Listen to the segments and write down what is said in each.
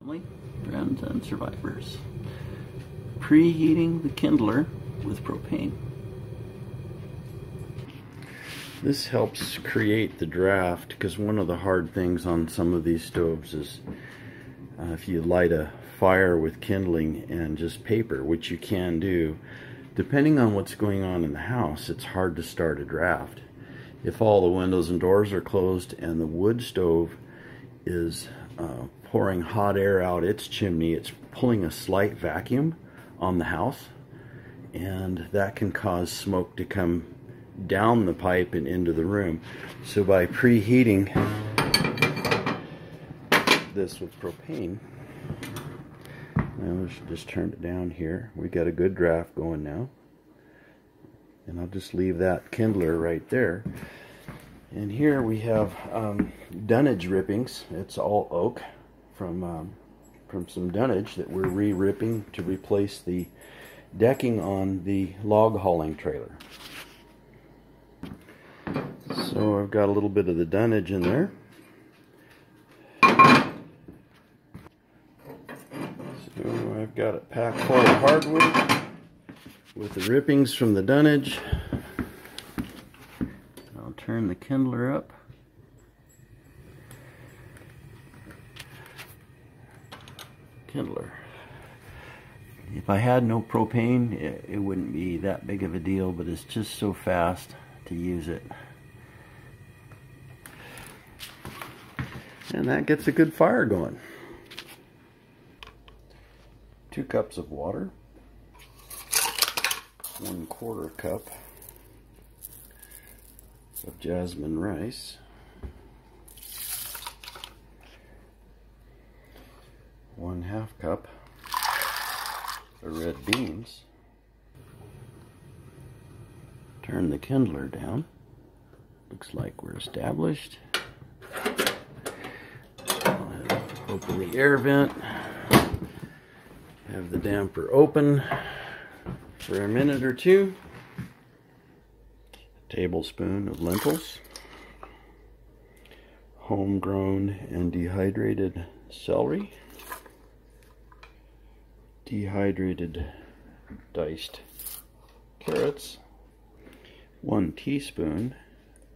Family, friends, and survivors. Preheating the kindler with propane. This helps create the draft, because one of the hard things on some of these stoves is if you light a fire with kindling and just paper, which you can do, depending on what's going on in the house, it's hard to start a draft. If all the windows and doors are closed and the wood stove is pouring hot air out its chimney, it's pulling a slight vacuum on the house, and that can cause smoke to come down the pipe and into the room. So by preheating this with propane, now let's just turn it down here. We got a good draft going now, and I'll just leave that kindler right there. And here we have dunnage rippings. It's all oak from some dunnage that we're re-ripping to replace the decking on the log hauling trailer. So I've got a little bit of the dunnage in there. So I've got it packed full of hardwood with the rippings from the dunnage. I'll turn the kindler up. Kindler. If I had no propane, it wouldn't be that big of a deal, but it's just so fast to use it. And that gets a good fire going. 2 cups of water, 1/4 cup of jasmine rice, 1/2 cup of red beans. Turn the kindler down. Looks like we're established. Open the air vent. Have the damper open for a minute or two. A tablespoon of lentils. Homegrown and dehydrated celery. Dehydrated diced carrots. 1 teaspoon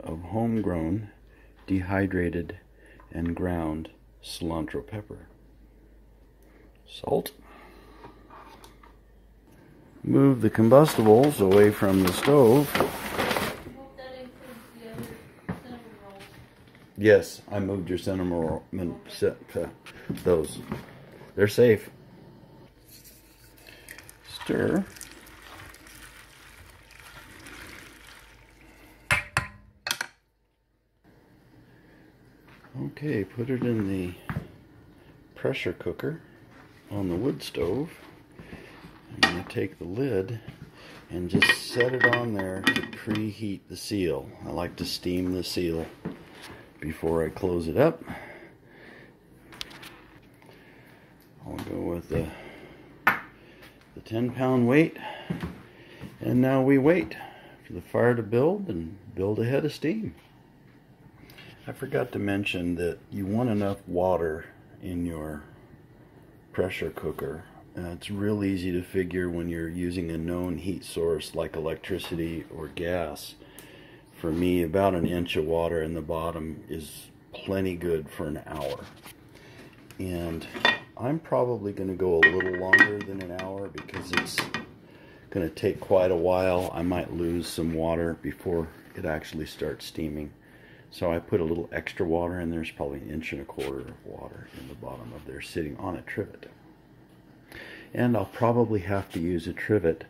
of homegrown, dehydrated, and ground cilantro pepper. Salt. Move the combustibles away from the stove. That includes the other cinnamon rolls. Yes, I moved your cinnamon those. They're safe. Stir. Okay, put it in the pressure cooker on the wood stove. I'm going to take the lid and just set it on there to preheat the seal. I like to steam the seal before I close it up. I'll go with the 10-pound weight, and now we wait for the fire to build and build a head of steam. I forgot to mention that you want enough water in your pressure cooker. It's real easy to figure when you're using a known heat source like electricity or gas. For me, about 1 inch of water in the bottom is plenty good for an hour. And I'm probably going to go a little longer than an hour because it's going to take quite a while. I might lose some water before it actually starts steaming. So I put a little extra water in. There's probably 1.25 inches of water in the bottom of there sitting on a trivet. And I'll probably have to use a trivet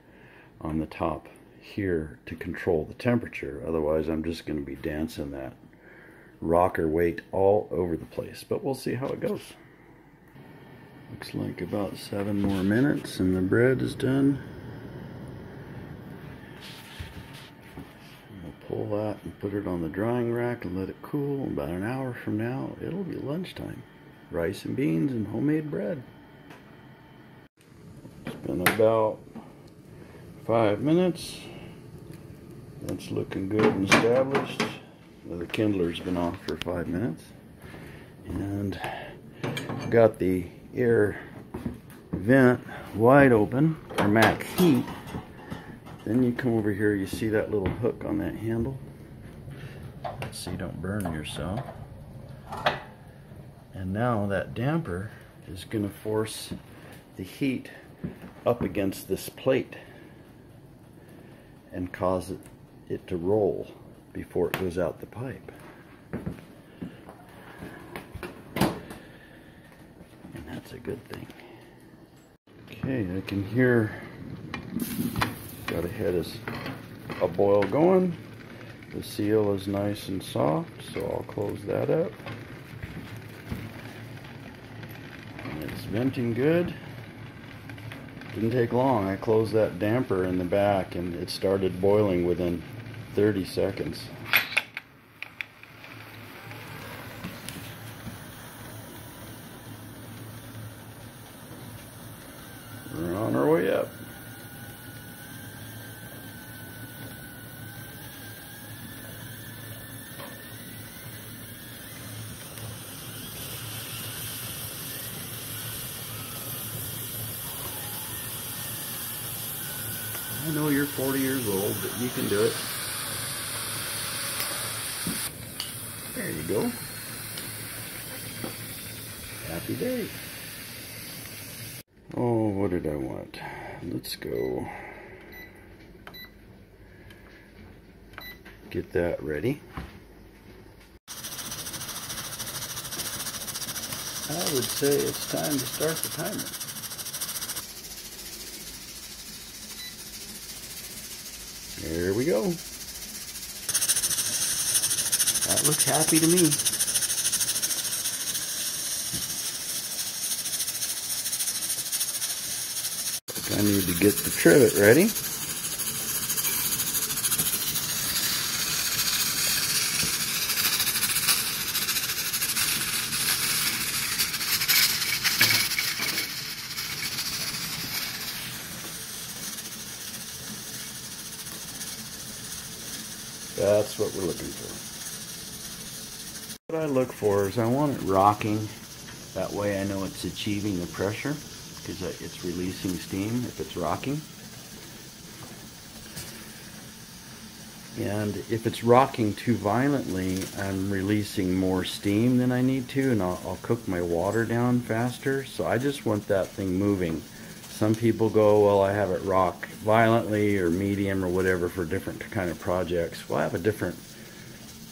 on the top here to control the temperature. Otherwise, I'm just going to be dancing that rocker weight all over the place. But we'll see how it goes. Looks like about 7 more minutes and the bread is done. Pull that and put it on the drying rack and let it cool. About an hour from now, it'll be lunchtime. Rice and beans and homemade bread. It's been about 5 minutes. That's looking good and established. The kindler's been off for 5 minutes. And got the air vent wide open, or max heat, then you come over here, you see that little hook on that handle, so you don't burn yourself. And now that damper is going to force the heat up against this plate and cause it to roll before it goes out the pipe. And that's a good thing. Okay, I can hear got a head of a boil going. The seal is nice and soft, so I'll close that up. And it's venting good. Didn't take long. I closed that damper in the back and it started boiling within 30 seconds. We're on our way up. I know you're 40 years old, but you can do it. There you go. Happy day. Oh, what did I want? Let's go get that ready. I would say it's time to start the timer. There we go. That looks happy to me. I need to get the trivet ready. That's what we're looking for. What I look for is I want it rocking. That way I know it's achieving the pressure because it's releasing steam if it's rocking. And if it's rocking too violently, I'm releasing more steam than I need to, and I'll cook my water down faster. So I just want that thing moving. Some people go, well, I have it rock violently or medium or whatever for different kind of projects. Well, I have a different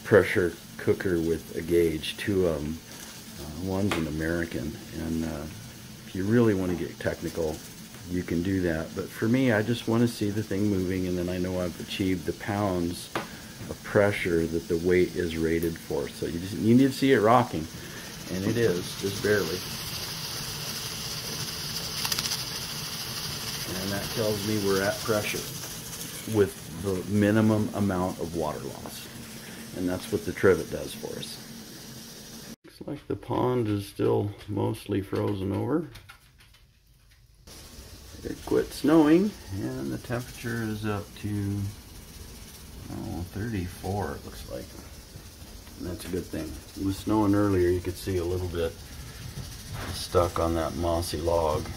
pressure cooker with a gauge, two of them. One's an American, and if you really want to get technical, you can do that. But for me, I just want to see the thing moving, and then I know I've achieved the pounds of pressure that the weight is rated for. So you need to see it rocking, and it is, just barely. And that tells me we're at pressure with the minimum amount of water loss. And that's what the trivet does for us. Looks like the pond is still mostly frozen over. It quit snowing and the temperature is up to 34, it looks like. And that's a good thing. It was snowing earlier, you could see a little bit stuck on that mossy log.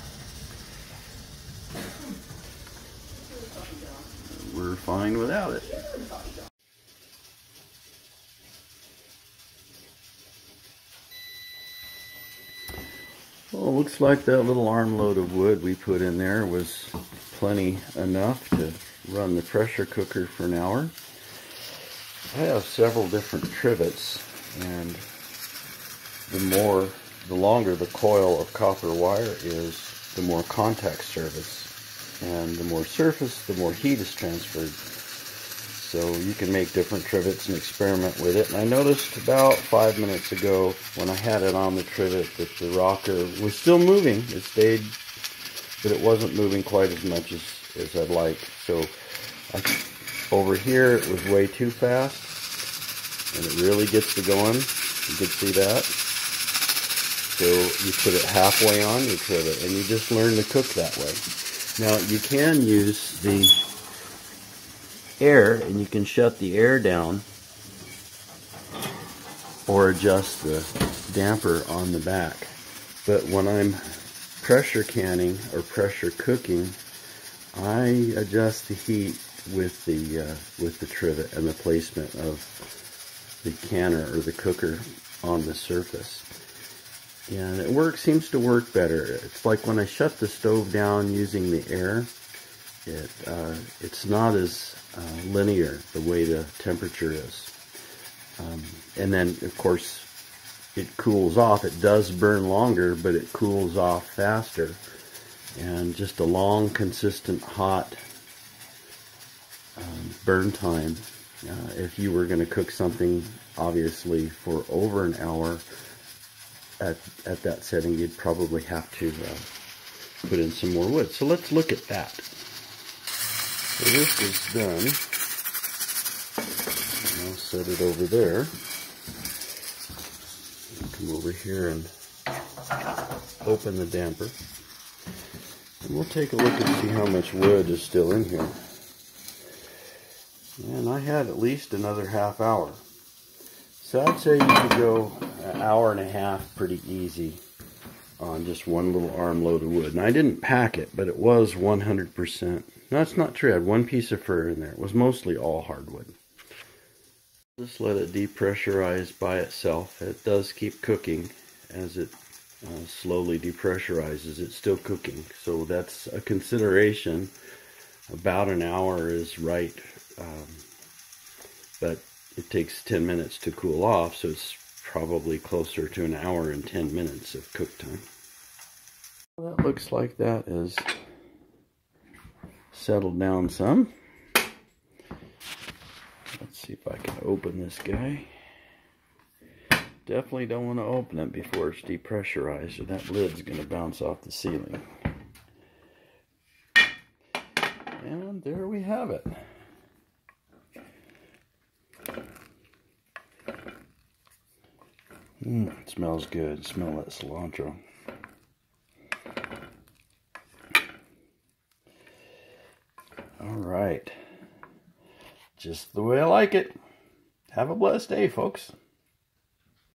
We're fine without it. Well, it looks like that little armload of wood we put in there was plenty enough to run the pressure cooker for an hour. I have several different trivets, and the longer the coil of copper wire is, the more contact surface. And the more surface, the more heat is transferred. So you can make different trivets and experiment with it. And I noticed about 5 minutes ago when I had it on the trivet that the rocker was still moving. It stayed, but it wasn't moving quite as much as I'd like. So over here it was way too fast, and it really gets to going. You can see that. So you put it halfway on your trivet, and you just learn to cook that way. Now you can use the air, and you can shut the air down or adjust the damper on the back. But when I'm pressure canning or pressure cooking, I adjust the heat with the trivet and the placement of the canner or the cooker on the surface. And it seems to work better. It's like when I shut the stove down using the air, it's not as linear the way the temperature is. And then, of course, it cools off. It does burn longer, but it cools off faster. And just a long, consistent, hot burn time. If you were going to cook something, obviously, for over an hour at that setting, you'd probably have to put in some more wood. So let's look at that. So this is done. And I'll set it over there. Come over here and open the damper. And we'll take a look and see how much wood is still in here. And I had at least another half hour. So I'd say you could go an hour and a half pretty easy on just one little armload of wood. And I didn't pack it, but it was 100%. No, that's not true. I had one piece of fir in there. It was mostly all hardwood. Just let it depressurize by itself. It does keep cooking as it slowly depressurizes. It's still cooking. So that's a consideration. About an hour is right. But it takes 10 minutes to cool off, so it's probably closer to an hour and 10 minutes of cook time. Well, that looks like that is settled down some. Let's see if I can open this guy. Definitely don't want to open it before it's depressurized, or that lid's going to bounce off the ceiling. And there we have it. It smells good. Smell that cilantro. All right. Just the way I like it. Have a blessed day, folks.